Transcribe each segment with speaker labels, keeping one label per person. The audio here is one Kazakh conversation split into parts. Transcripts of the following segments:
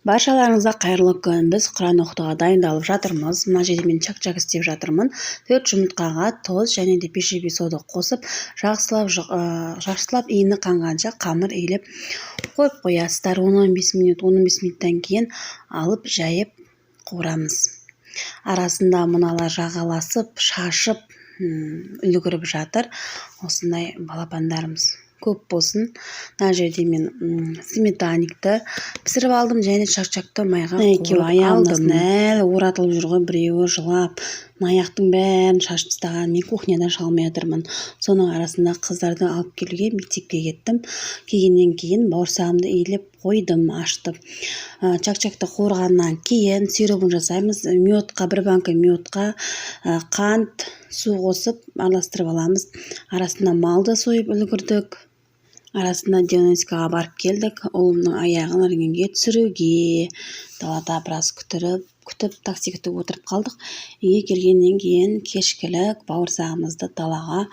Speaker 1: Баршаларыңызға қайырлы күн. Біз Құран оқытуға дайындалып жатырмыз. Мына жерде мен чак-чак істеп жатырмын. 4 жұмыртқаға тұз және де пищевый сода қосып, жақсылап иіні қанғанша қамыр иіліп қойып қоясыздар. 10-15 минуттан кейін алып жайып қуырамыз. Арасында мыналар жағаласып, шашып, үлгіріп жатыр. Осындай балапандарымыз көп болсын. Мына жерде мен сметаникті пісіріп алдым, және чак-чакты майға қуырып алдым. Әлі оратылып жүр ғой, біреуі жылап. Аяқтың бәрін шашып тастаған. Мен кухнядан шалмай отырмын. Соның арасында қыздарды алып келуге мектепке кеттім. Келгеннен кейін бауырсағымды иілеп қойдым, аштым. Чак-чакты қуырғаннан кейін сиропын жасаймыз. Бір банка медқа қант, су қосып араластырып аламыз. Арасында малды сойып үлгірдік. Арасында диагностикаға барып келдік. Ұлымның аяғын рентгенге түсіруге. Далада біраз күтіп такси күтіп отырып қалдық. Үйге келгеннен кейін кешкілік бауырсағымызды далаға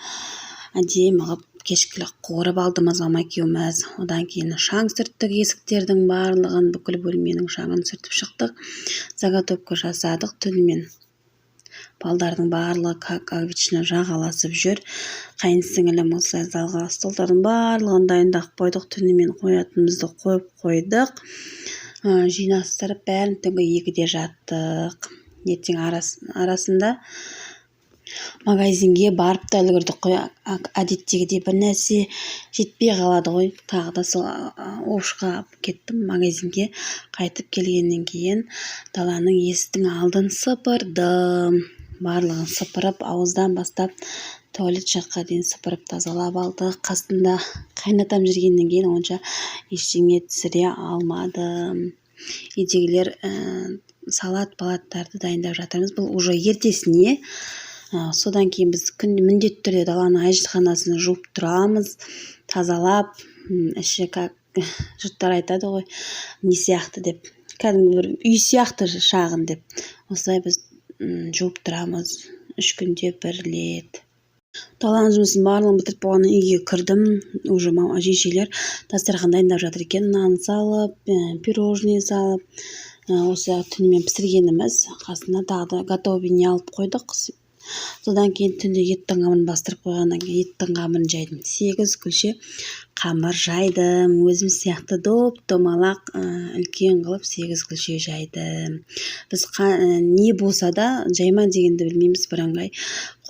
Speaker 1: әдемі қылып кешкілік қуырып алдымыз екеуміз. Одан кейін шаң сүрттік, есіктердің барлығын, бүкіл бөлменің шаңын сүртіп шықтық. Заготовка жасадық түнімен. Балдардың барлығы как обычно жағаласып жүр. Қайынсіңілім осылай залға столдардың барлығын дайындап қойдық. Түнімен қоятынымызды қойып қойдық. Жинастырып бәрін түнгі 2-де жаттық. Ертең арасында магазинге барып та үлгірдік қой. Әдеттегідей бір нәрсе жетпей қалады ғой. Тағы да сол Ошқа кеттім магазинге. Қайтып келгеннен кейін даланың есіктің алдын сыпырдым. Барлығын сыпырып, ауыздан бастап туалет жаққа дейін сыпырып тазалап алдық. Қасында қайнатам жүргеннен кейін онша ештеңе түсіре алмадым. Үйдегілер салат-палаттарды дайындап жатырмыз. Бұл уже ертесіне. Содан кейін біз міндетті түрде даланың әжетханасын жуып тұрамыз, тазалап, іші жұрттар айтады ғой, не сияқты деп, кәдімгі бір үй сияқты шағын деп. Осылай біз жуып тұрамыз, 3 күнде 1 рет. Даланың жұмысын барлығын бітіріп болғаннан үйге кірдім. Уже жешелер дастархан дайындап жатыр екен. Нан салып, пирожный салып, осы түнімен пісіргеніміз. Қасына тағы да готовыйне алып қойдық. Содан кейін түнде еттің қамырын бастырып қойғаннан кейін еттің қамырын жайдым. 8 күлше қамыр жайдым. Өзім сияқты домалақ үлкен қылып 8 күлше жайдым. Біз не болса да жайма дегенді білмейміз, бірыңғай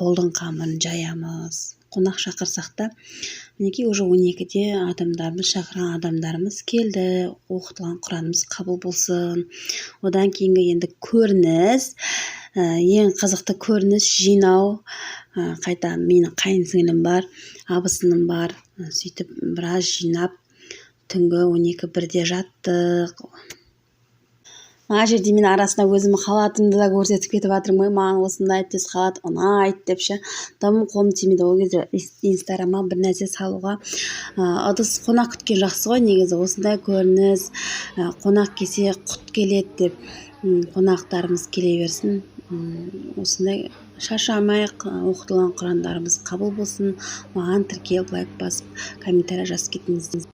Speaker 1: қолдың қамырын жаямыз. Қонақ шақырсақ та, мінекей уже 12-де шақырған адамдарымыз келді. Оқытылған Құранымыз қабыл болсын. Одан кейінгі енді көрініс, ең қызықты көрініс жинау. Қайта менің қайынсіңілім бар, абысыным бар. Сөйтіп біраз жинап, түнгі 12-1-де жаттық. Мына жерде мен арасында өзім халатымды да көрсетіп кетіп жатырмын. Маған осындай түс халат ұнайды депші. Дамым қолым тимейді. Ол кезде инстаграмға бір нәрсе салуға. Ыдыс қонақ күткен жақсы ғой негізі. Осындай көрініс, қонақ келсе құт келеді деп. Қонақтарымыз келе берсін. Осындай шаршамайық, оқытылған Құрандарымыз қабыл болсын. Маған тіркеліп, лайк басып, комментарий жазып кетіңіз.